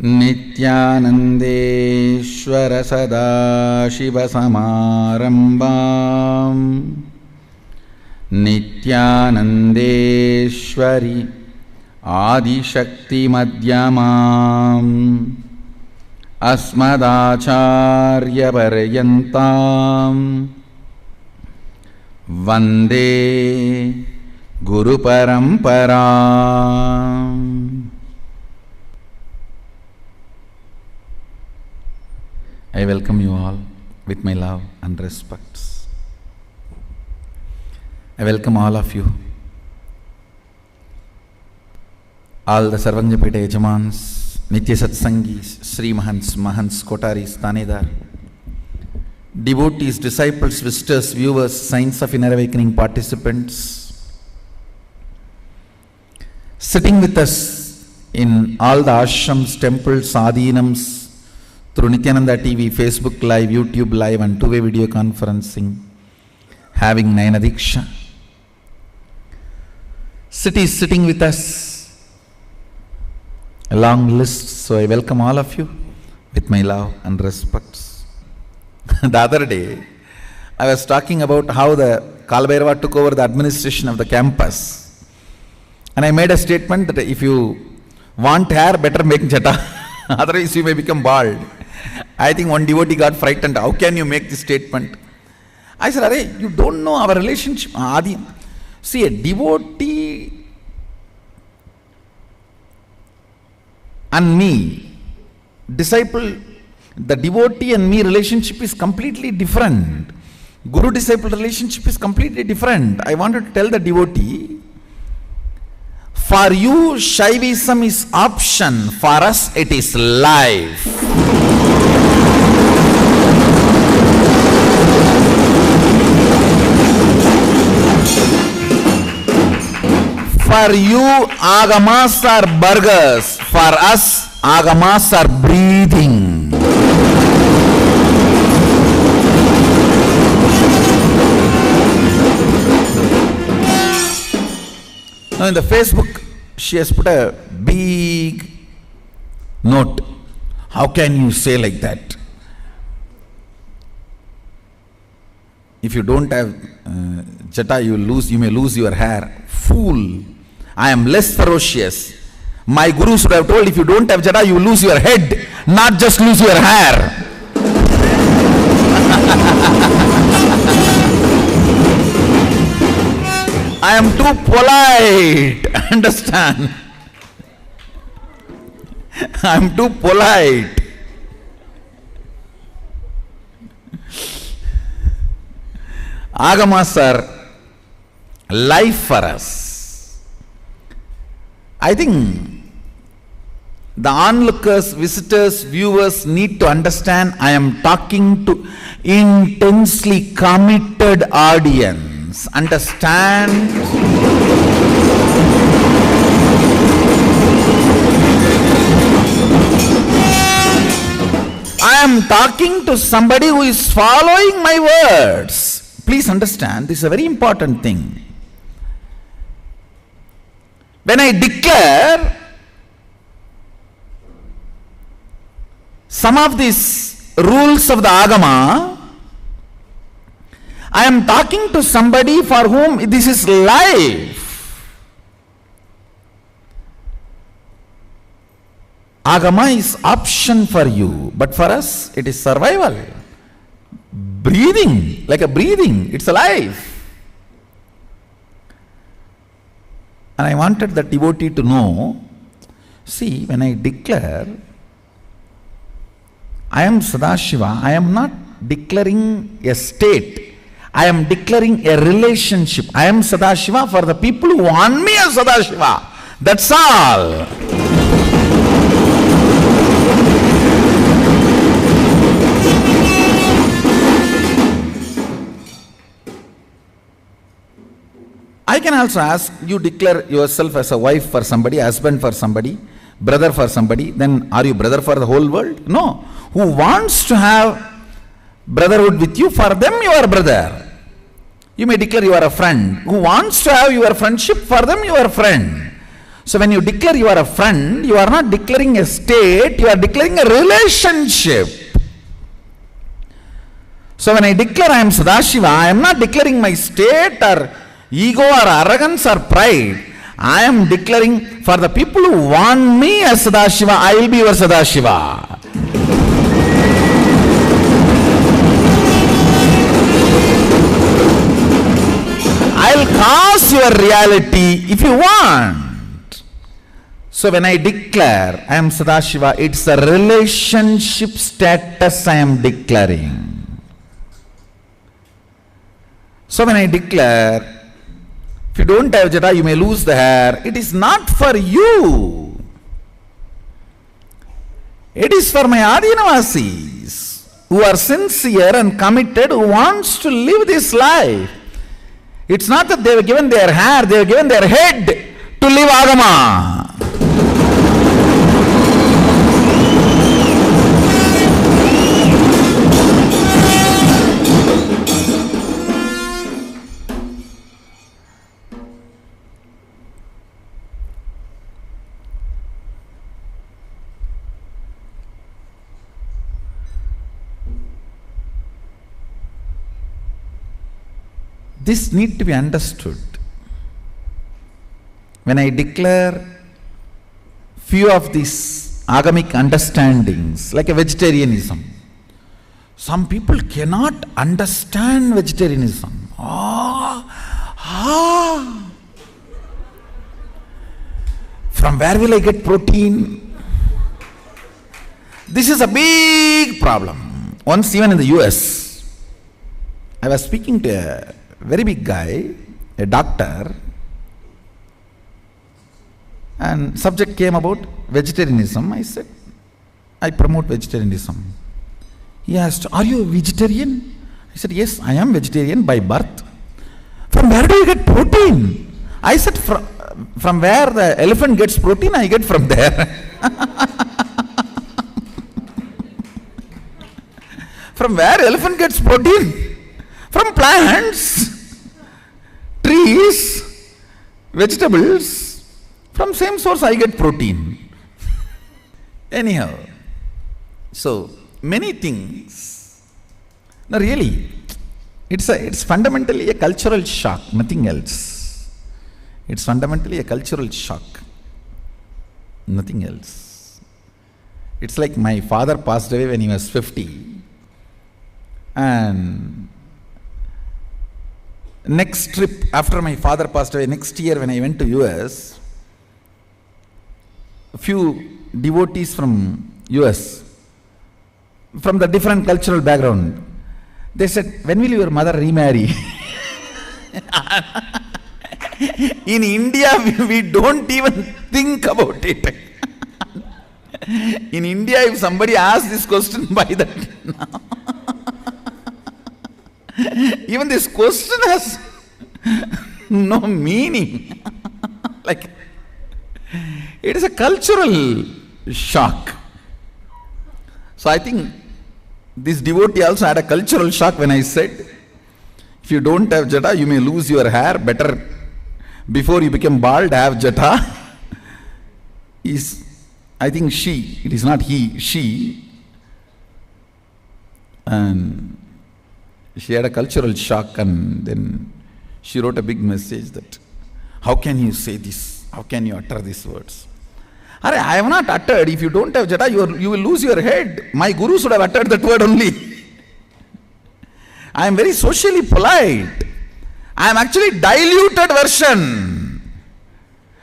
नित्यानन्देश्वर सदाशिवसमारम्भाम् नित्यानन्देश्वरि आदिशक्तिमध्यमाम् अस्मदाचार्यपर्यन्ताम् वन्दे गुरुपरम्पराम्. I welcome you all with my love and respects. I welcome all of you, all the Sarvangjapeta Yajamans, Nitya Satsangis, Sri Mahants, Kotaris, Tanedar, devotees, disciples, visitors, viewers, Science of Inner Awakening participants, sitting with us in all the ashrams, temples, sadhinams, through Nityananda TV, Facebook Live, YouTube Live and two-way video conferencing, having Nayana Diksha. Cities sitting with us, a long list, so I welcome all of you with my love and respects. The other day, I was talking about how the Kalabhairava took over the administration of the campus. And I made a statement that if you want hair, better make jata, otherwise you may become bald. I think one devotee got frightened. How can you make this statement? I said, Arey, you don't know our relationship. Adi. See, a devotee and me, disciple, the devotee and me relationship is completely different. Guru-disciple relationship is completely different. I wanted to tell the devotee, for you, Shaivism is option. For us, it is life. For you, Agamas are burgers. For us, Agamas are breathing. Now in the Facebook, she has put a big note. How can you say like that? If you don't have jata, you may lose your hair. Fool! I am less ferocious. My gurus would have told, if you don't have jata, you lose your head, not just lose your hair. I am too polite, understand? I am too polite. Agamas are life for us. I think the onlookers, visitors, viewers need to understand I am talking to intensely committed audience. Understand? I am talking to somebody who is following my words. Please understand, this is a very important thing. When I declare some of these rules of the Agama, I am talking to somebody for whom this is life. Agama is option for you, but for us it is survival. Breathing, like a breathing, it's a life. And I wanted the devotee to know, see, when I declare, I am Sadashiva, I am not declaring a state. I am declaring a relationship. I am Sadashiva for the people who want me as Sadashiva. That's all. I can also ask, you declare yourself as a wife for somebody, husband for somebody, brother for somebody, then are you brother for the whole world? No. Who wants to have brotherhood with you, for them you are brother. You may declare you are a friend. Who wants to have your friendship, for them you are friend. So when you declare you are a friend, you are not declaring a state, you are declaring a relationship. So when I declare I am Sadashiva, I am not declaring my state or ego or arrogance or pride. I am declaring for the people who want me as Sadashiva, I will be your Sadashiva. I will cause your reality if you want. So when I declare I am Sadashiva, it's a relationship status I am declaring. So when I declare, if you don't have jata, you may lose the hair, it is not for you. It is for my Adinavasis who are sincere and committed, who wants to live this life. It's not that they have given their hair, they have given their head to live Agama. This need to be understood. When I declare few of these agamic understandings, like a vegetarianism, some people cannot understand vegetarianism. From where will I get protein? This is a big problem. Once, even in the US, I was speaking to a very big guy, a doctor, and subject came about vegetarianism. I said, I promote vegetarianism. He asked, are you a vegetarian? I said, yes, I am vegetarian by birth. From where do you get protein? I said, from where the elephant gets protein, I get from there. From where elephant gets protein? From plants, trees, vegetables. From same source I get protein. Anyhow, so many things. Now really, it's fundamentally a cultural shock, nothing else. It's fundamentally a cultural shock, nothing else. It's like my father passed away when he was 50, and next trip after my father passed away, next year when I went to US, a few devotees from US, from the different cultural background, they said, when will your mother remarry? In India, we don't even think about it. In India, if somebody asks this question by that, even this question has no meaning. Like, it is a cultural shock. So I think this devotee also had a cultural shock when I said, if you don't have jata, you may lose your hair. Better, before you become bald, have jata. I think she, it is not he, she. And she had a cultural shock, and then she wrote a big message that, how can you say this? How can you utter these words? I have not uttered. If you don't have jata, you will lose your head. My guru should have uttered that word only. I am very socially polite. I am actually diluted version.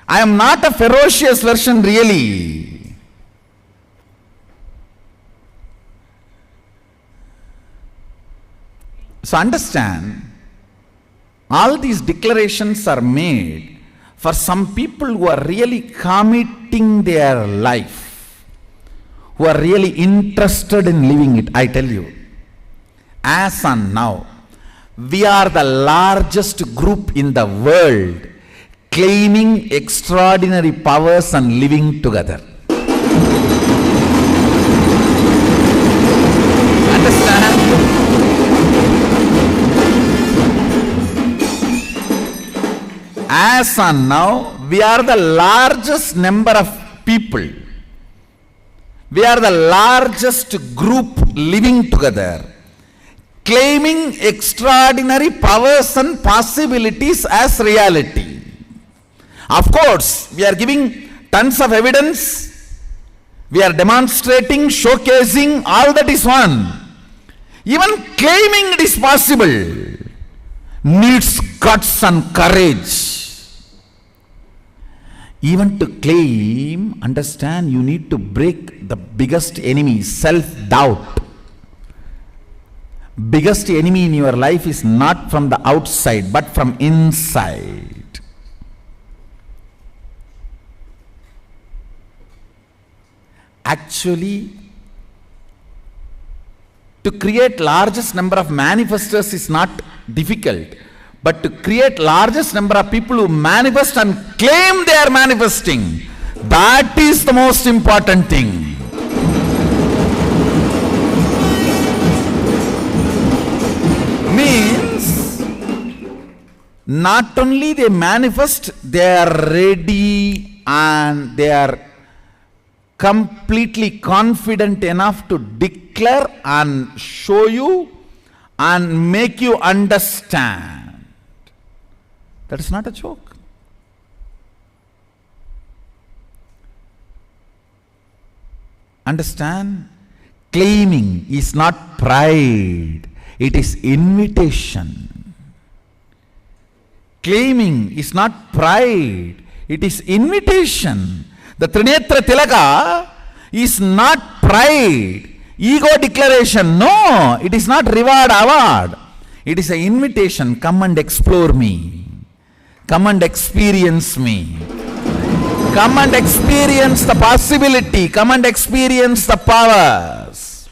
I am not a ferocious version really. So understand, all these declarations are made for some people who are really committing their life, who are really interested in living it. I tell you, as on now, we are the largest group in the world claiming extraordinary powers and living together. Understand? As on now, we are the largest number of people. We are the largest group living together, claiming extraordinary powers and possibilities as reality. Of course, we are giving tons of evidence. We are demonstrating, showcasing, all that is one. Even claiming it is possible needs guts and courage. Even to claim, understand, you need to break the biggest enemy, self-doubt. Biggest enemy in your life is not from the outside, but from inside. Actually, to create largest number of manifestors is not difficult. But to create largest number of people who manifest and claim they are manifesting, that is the most important thing. Means, not only they manifest, they are ready and they are completely confident enough to declare and show you and make you understand. That is not a joke. Understand? Claiming is not pride, it is invitation. Claiming is not pride, it is invitation. The Trinetra Tilaka is not pride, ego declaration. No, it is not reward, award. It is an invitation. Come and explore me. Come and experience me. Come and experience the possibility. Come and experience the powers.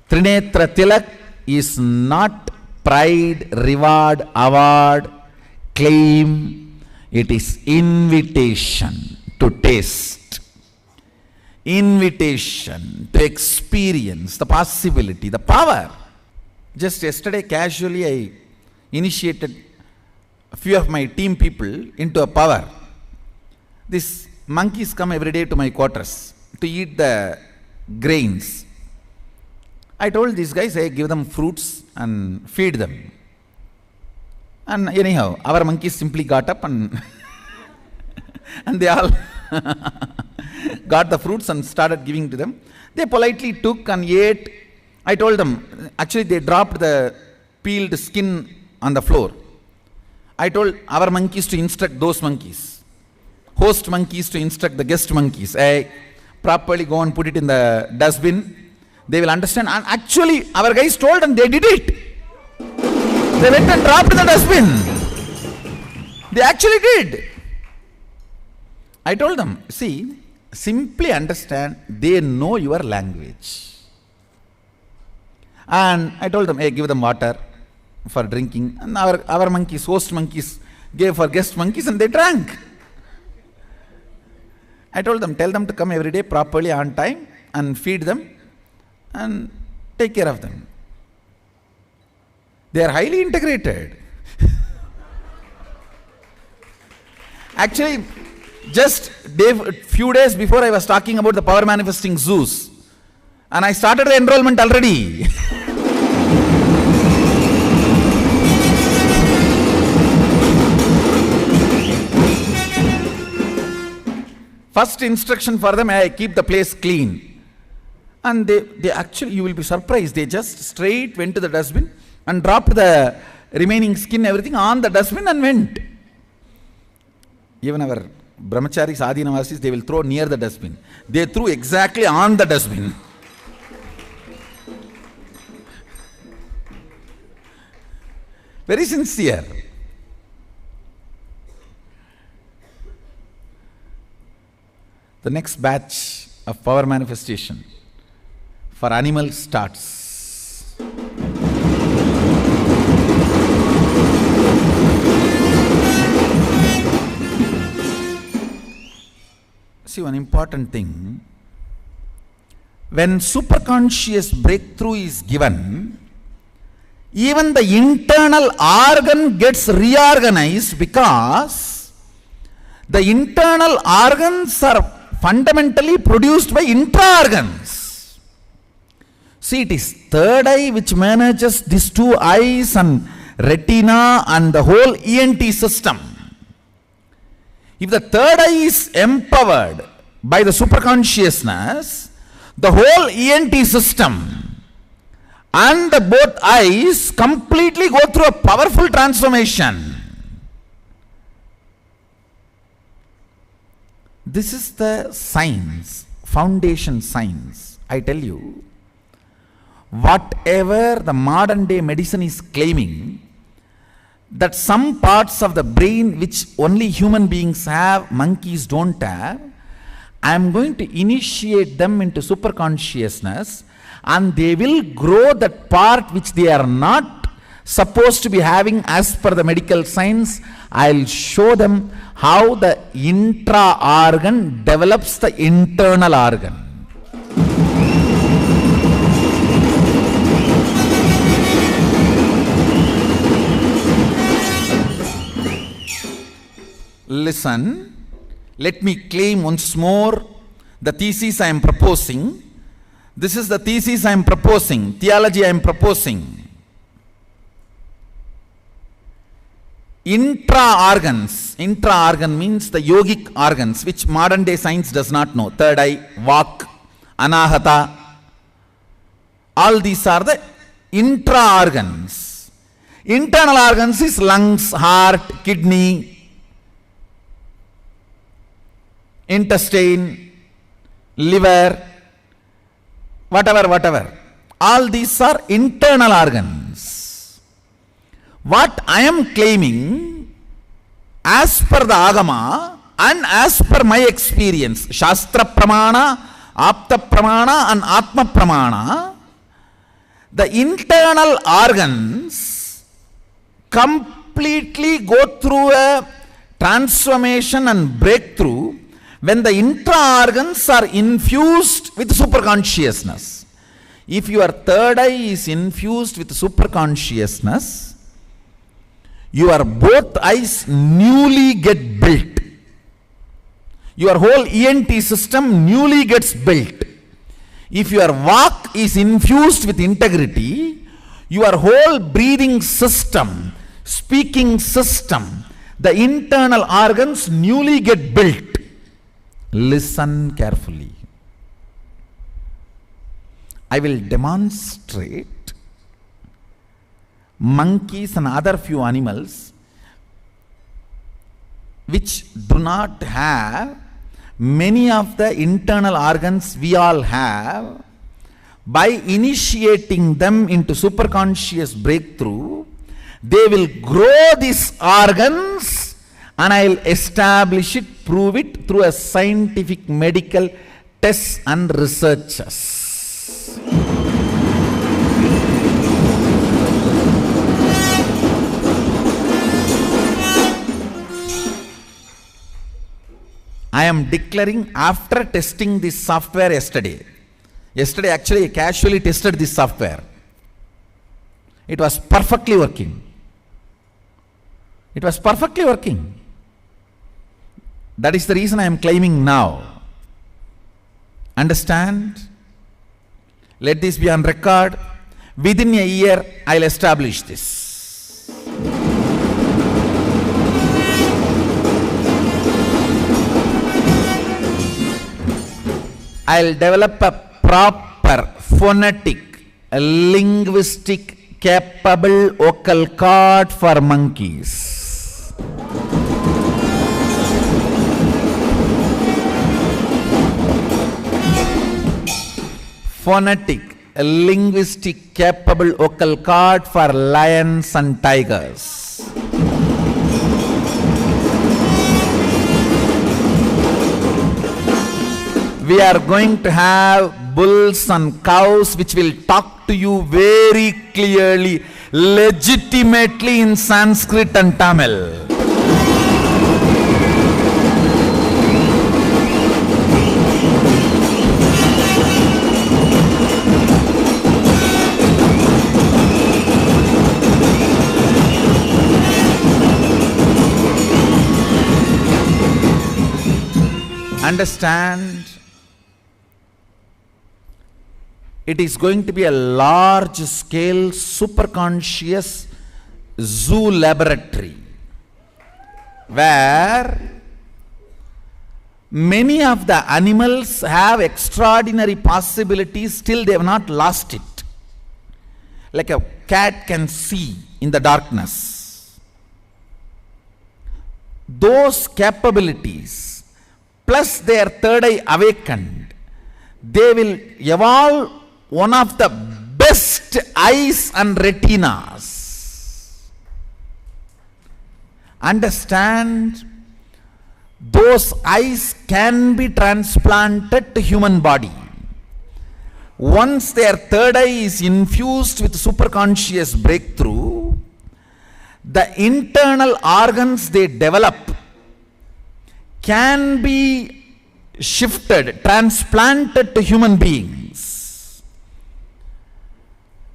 Trinetra Tilak is not pride, reward, award, claim. It is invitation to taste. Invitation to experience the possibility, the power. Just yesterday, casually, I initiated a few of my team people into a power. These monkeys come every day to my quarters to eat the grains. I told these guys, I give them fruits and feed them. And anyhow, our monkeys simply got up and and they all got the fruits and started giving to them. They politely took and ate. I told them, actually they dropped the peeled skin on the floor. I told our monkeys to instruct those monkeys, host monkeys to instruct the guest monkeys. Properly go and put it in the dustbin. They will understand. And actually, our guys told and they did it. They went and dropped in the dustbin. They actually did. I told them, see, simply understand, they know your language. And I told them, hey, give them water for drinking. And our monkeys, host monkeys, gave for guest monkeys and they drank. I told them, tell them to come every day properly on time and feed them and take care of them. They are highly integrated. Actually, just few days before I was talking about the power manifesting zoos, and I started the enrollment already. First instruction for them, I keep the place clean. And they actually, you will be surprised, they just straight went to the dustbin and dropped the remaining skin, everything on the dustbin and went. Even our brahmacharis, adinavasis, they will throw near the dustbin. They threw exactly on the dustbin. Very sincere. The next batch of power manifestation for animals starts. See, one important thing, when superconscious breakthrough is given, even the internal organ gets reorganized because The internal organs are fundamentally produced by intra-organs. See, it is third eye which manages these two eyes and retina and the whole ENT system. If the third eye is empowered by the superconsciousness, the whole ENT system and the both eyes completely go through a powerful transformation. This is the science, foundation science. I tell you, whatever the modern day medicine is claiming, that some parts of the brain which only human beings have, monkeys don't have, I am going to initiate them into superconsciousness, and they will grow that part which they are not supposed to be having as per the medical science. I'll show them how the intra-organ develops the internal organ. Listen, let me claim once more the thesis I am proposing. This is the thesis I am proposing, theology I am proposing. Intra-organ means the yogic organs, which modern day science does not know. Third eye, vak, anahata, all these are the intra-organs. Internal organs is lungs, heart, kidney, intestine, liver, whatever. All these are internal organs. What I am claiming, as per the Agama and as per my experience, Shastra Pramana, Apta Pramana and Atma Pramana, the internal organs completely go through a transformation and breakthrough when the intra-organs are infused with superconsciousness. If your third eye is infused with superconsciousness, your both eyes newly get built. Your whole ENT system newly gets built. If your vak is infused with integrity, your whole breathing system, speaking system, the internal organs newly get built. Listen carefully. I will demonstrate monkeys and other few animals which do not have many of the internal organs we all have. By initiating them into superconscious breakthrough, they will grow these organs, and I will establish it, prove it through a scientific medical tests and researches. I am declaring after testing this software yesterday. Yesterday actually I casually tested this software. It was perfectly working. It was perfectly working. That is the reason I am claiming now. Understand? Let this be on record. Within a year I will establish this. I will develop a proper phonetic, linguistic capable vocal cord for monkeys. Phonetic, linguistic capable vocal cord for lions and tigers. We are going to have bulls and cows which will talk to you very clearly, legitimately in Sanskrit and Tamil. understand, it is going to be a large scale superconscious zoo laboratory where many of the animals have extraordinary possibilities, still they have not lost it. Like a cat can see in the darkness. Those capabilities, plus their third eye awakened, they will evolve one of the best eyes and retinas. Understand, those eyes can be transplanted to human body. Once their third eye is infused with superconscious breakthrough, the internal organs they develop can be shifted, transplanted to human beings.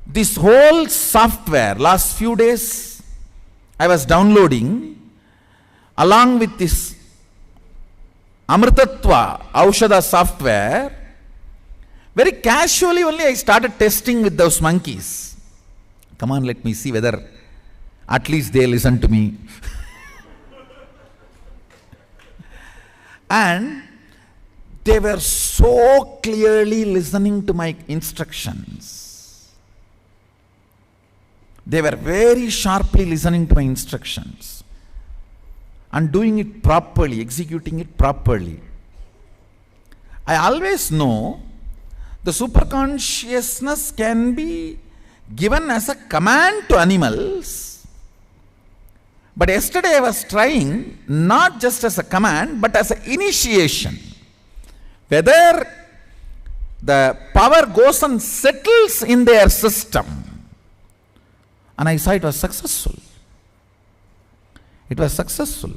This whole software, last few days I was downloading along with this Amritatva Aushadha software. Very casually only I started testing with those monkeys. Come on, let me see whether at least they listen to me. And they were so clearly listening to my instructions. They were very sharply listening to my instructions and doing it properly, executing it properly. I always know the superconsciousness can be given as a command to animals. But yesterday I was trying not just as a command but as an initiation. Whether the power goes and settles in their system. And I saw it was successful. It was successful.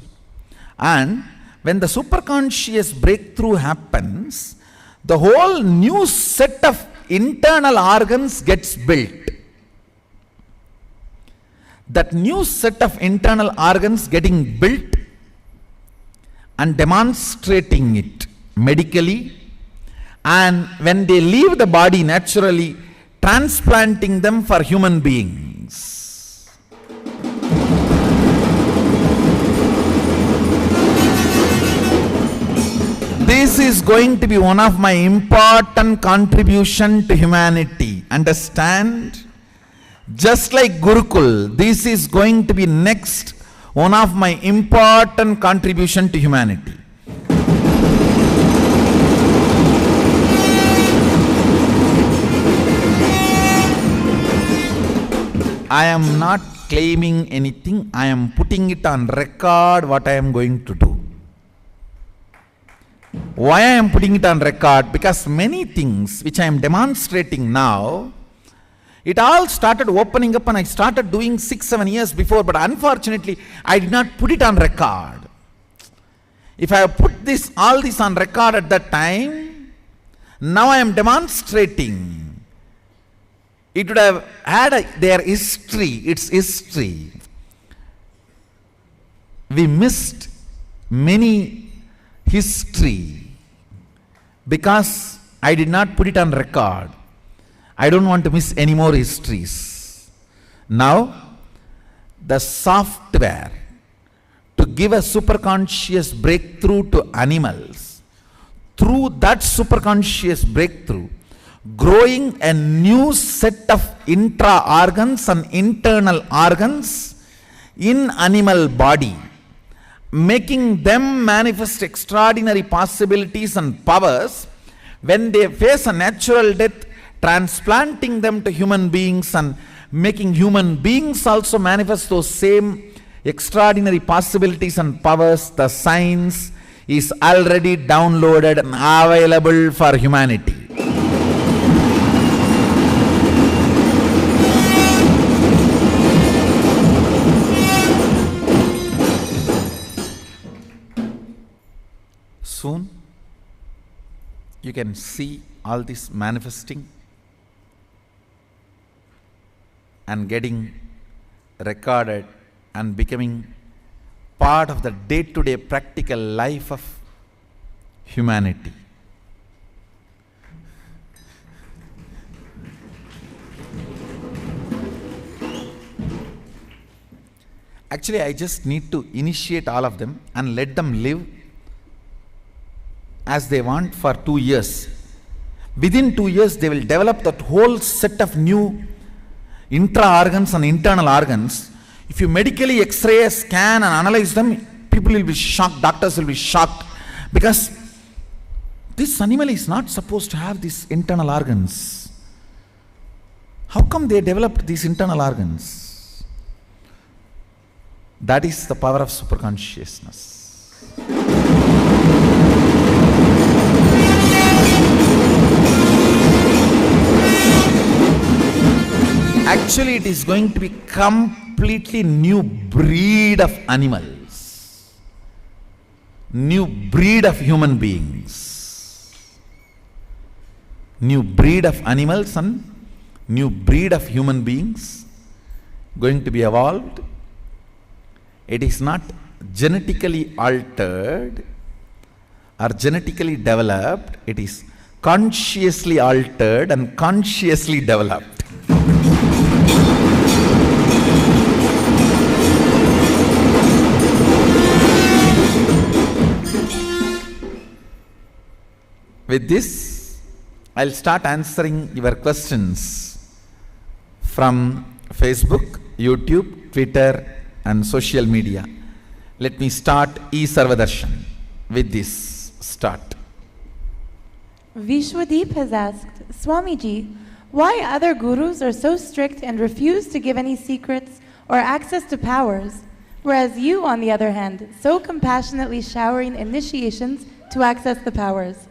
And when the superconscious breakthrough happens, the whole new set of internal organs gets built. That new set of internal organs getting built and demonstrating it medically, and when they leave the body naturally, transplanting them for human beings. This is going to be one of my important contribution to humanity. Understand? Just like Gurukul, this is going to be next one of my important contribution to humanity. I am not claiming anything, I am putting it on record what I am going to do. Why I am putting it on record? Because many things which I am demonstrating now, it all started opening up and I started doing 6-7 years before, but unfortunately I did not put it on record. If I have put all this on record at that time, now I am demonstrating. It would have had their history, its history. We missed many history because I did not put it on record. I don't want to miss any more histories. Now, the software to give a superconscious breakthrough to animals, through that superconscious breakthrough, growing a new set of intra-organs and internal organs in animal body, making them manifest extraordinary possibilities and powers when they face a natural death, transplanting them to human beings and making human beings also manifest those same extraordinary possibilities and powers. The science is already downloaded and available for humanity. Soon you can see all this manifesting and getting recorded and becoming part of the day-to-day practical life of humanity. Actually, I just need to initiate all of them and let them live as they want for 2 years. Within 2 years, they will develop that whole set of new intra-organs and internal organs. If you medically X-ray, scan and analyze them, people will be shocked, doctors will be shocked, because this animal is not supposed to have these internal organs. How come they developed these internal organs? That is the power of superconsciousness. Actually, it is going to be completely new breed of animals, new breed of human beings, new breed of animals and new breed of human beings going to be evolved. It is not genetically altered or genetically developed, it is consciously altered and consciously developed. With this, I'll start answering your questions from Facebook, YouTube, Twitter, and social media. Let me start eSarvadarshan with this start. Vishwadeep has asked, Swamiji, why other gurus are so strict and refuse to give any secrets or access to powers, whereas you, on the other hand, so compassionately showering initiations to access the powers?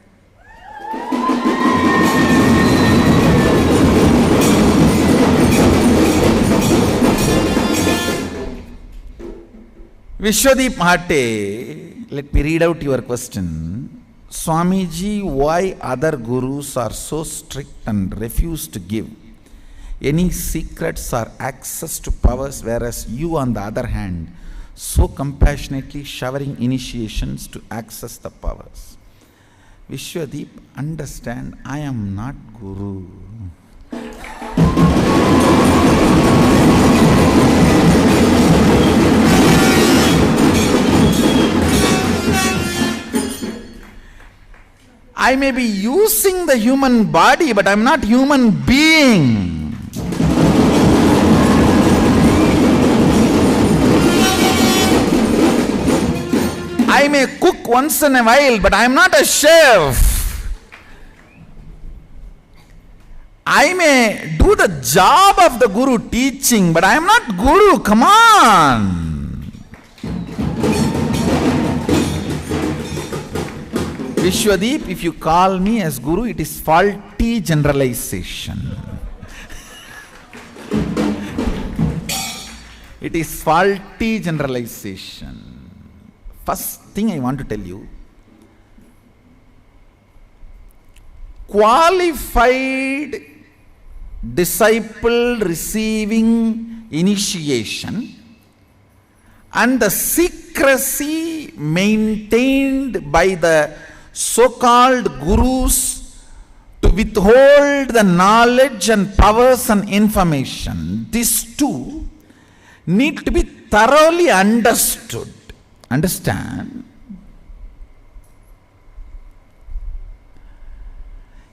Vishwadeep Mahate, let me read out your question. Swamiji, why other gurus are so strict and refuse to give any secrets or access to powers, whereas you, on the other hand, so compassionately showering initiations to access the powers? Vishwadeep, understand, I am not guru. I may be using the human body, but I am not human being. I may cook once in a while, but I am not a chef. I may do the job of the guru teaching, but I am not guru. Come on. Vishwadeep, if you call me as guru, it is faulty generalization. It is faulty generalization. First thing I want to tell you, qualified disciple receiving initiation and the secrecy maintained by the so-called gurus to withhold the knowledge and powers and information, these two need to be thoroughly understood. Understand?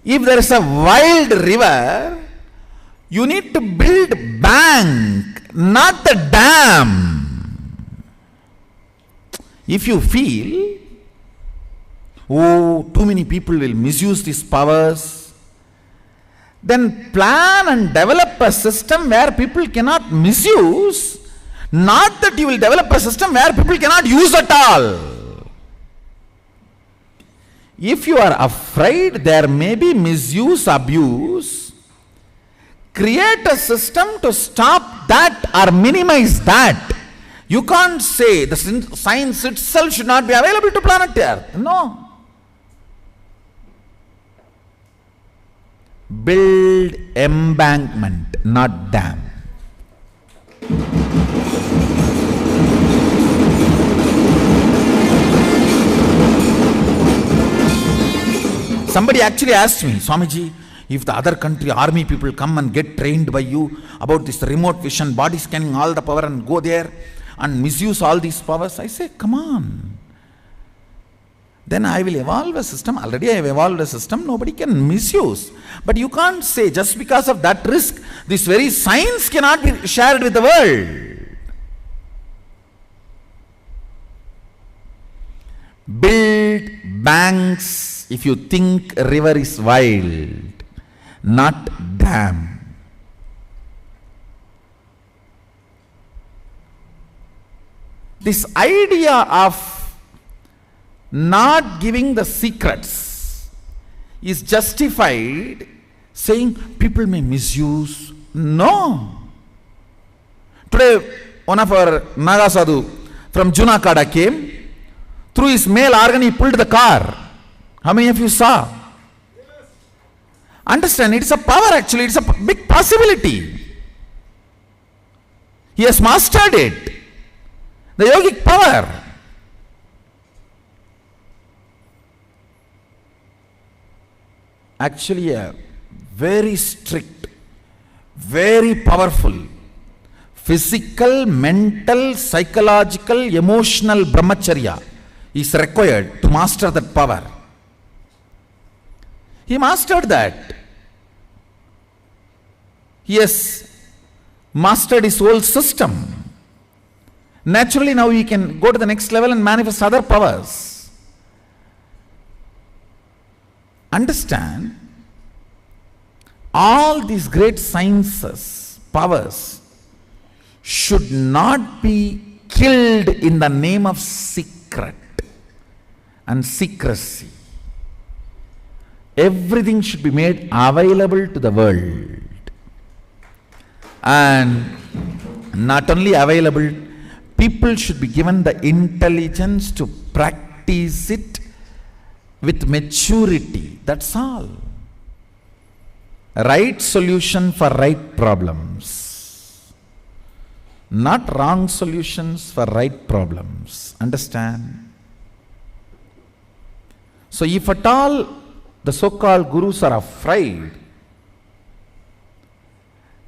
If there is a wild river, you need to build bank, not the dam. If you feel, oh, too many people will misuse these powers, then plan and develop a system where people cannot misuse, not that you will develop a system where people cannot use at all. If you are afraid there may be misuse, abuse, create a system to stop that or minimize that. You can't say the science itself should not be available to planet Earth. No. Build embankment, not dam. Somebody actually asked me, Swamiji, if the other country army people come and get trained by you about this remote vision, body scanning, all the power, and go there and misuse all these powers, I say, come on. Then I will evolve a system. Already I have evolved a system, nobody can misuse. But you can't say just because of that risk, this very science cannot be shared with the world. Build banks if you think river is wild, not dam. This idea of not giving the secrets is justified, saying people may misuse. No. Today, one of our Naga Sadhu from Junakada came. Through his male organ, he pulled the car. How many of you saw? Understand, it's a power actually, it's a big possibility. He has mastered it. The yogic power. Actually a very strict, very powerful physical, mental, psychological, emotional brahmacharya is required to master that power. He mastered that. He has mastered his whole system. Naturally now he can go to the next level and manifest other powers. Understand, all these great sciences, powers, should not be killed in the name of secret and secrecy. Everything should be made available to the world. And not only available, people should be given the intelligence to practice it with maturity. That's all. Right solution for right problems. Not wrong solutions for right problems. Understand? So if at all the so-called gurus are afraid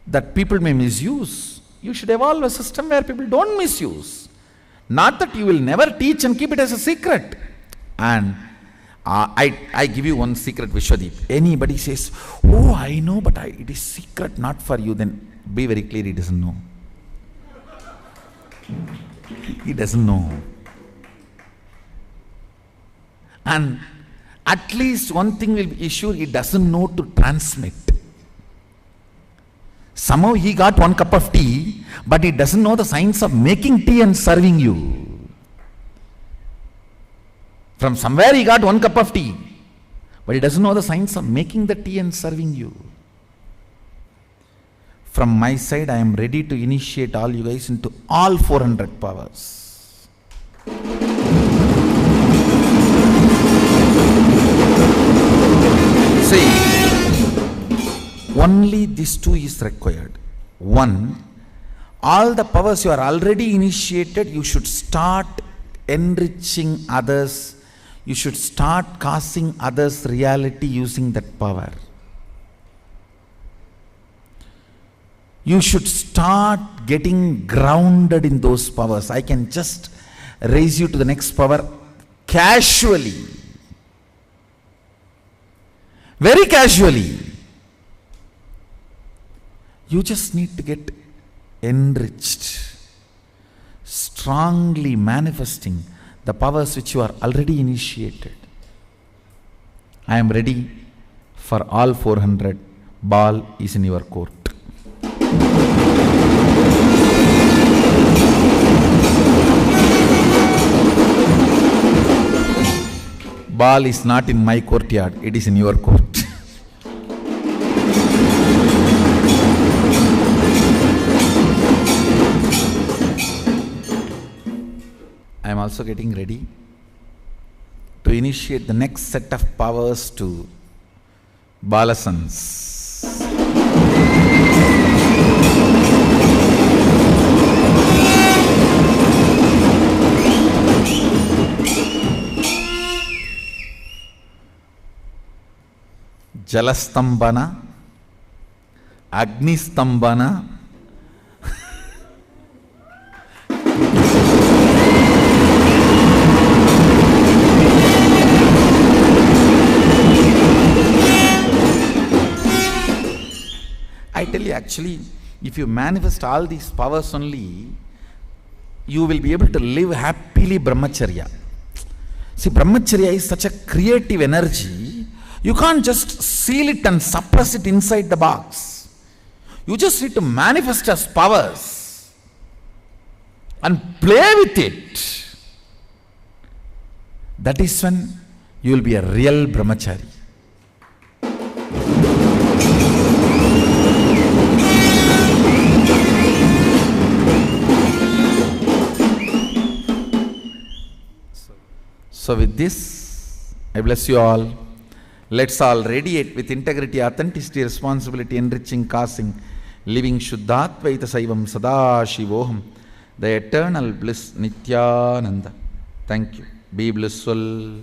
that people may misuse, you should evolve a system where people don't misuse. Not that you will never teach and keep it as a secret. And I give you one secret, Vishwadeep. Anybody says, oh, I know, but it is secret, not for you, then be very clear, he doesn't know. He doesn't know. And at least one thing will be sure, he doesn't know to transmit. Somehow he got one cup of tea, but he doesn't know the science of making tea and serving you. From somewhere he got one cup of tea, but he doesn't know the science of making the tea and serving you. From my side, I am ready to initiate all you guys into all 400 powers. See, only these two is required. One, all the powers you are already initiated, you should start enriching others. You should start causing others reality using that power. You should start getting grounded in those powers. I can just raise you to the next power casually. Very casually. You just need to get enriched. Strongly manifesting the powers which you are already initiated. I am ready for all 400. Ball is in your court. Ball is not in my courtyard, it is in your court. I am also getting ready to initiate the next set of powers to Balasans. జలస్తంభన, అగ్నిస్తంభన, I tell you, actually, if you manifest all these powers only, you will be able to live happily brahmacharya. See, brahmacharya is such a creative energy. You can't just seal it and suppress it inside the box. You just need to manifest as powers and play with it. That is when you will be a real brahmachari. So with this, I bless you all. Let's all radiate with integrity, authenticity, responsibility, enriching, causing, living Shuddhatvaita Saivam Sada Shivoham, the eternal bliss Nityananda. Thank you. Be blissful.